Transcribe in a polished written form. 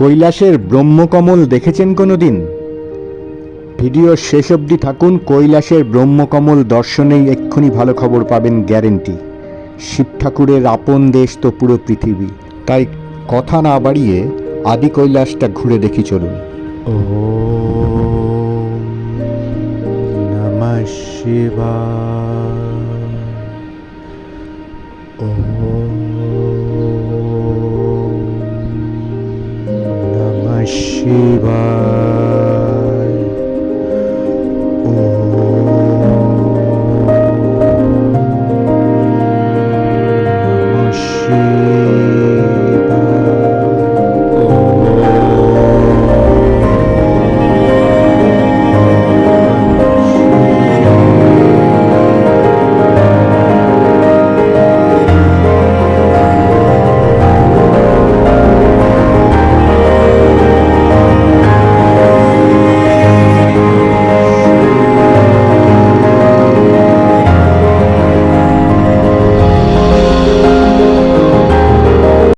কৈলাসের ব্রহ্মকমল দেখেছেন কোনোদিন? ভিডিওর শেষ অবধি থাকুন। কৈলাসের ব্রহ্মকমল দর্শনেই এক্ষুনি ভালো খবর পাবেন, গ্যারেন্টি। শিব ঠাকুরের আপন দেশ তো পুরো পৃথিবী, তাই কথা না বাড়িয়ে আদি কৈলাসটা ঘুরে দেখি চলুন। ওম নমঃ শিবায়। ওম নমঃ শিবায়।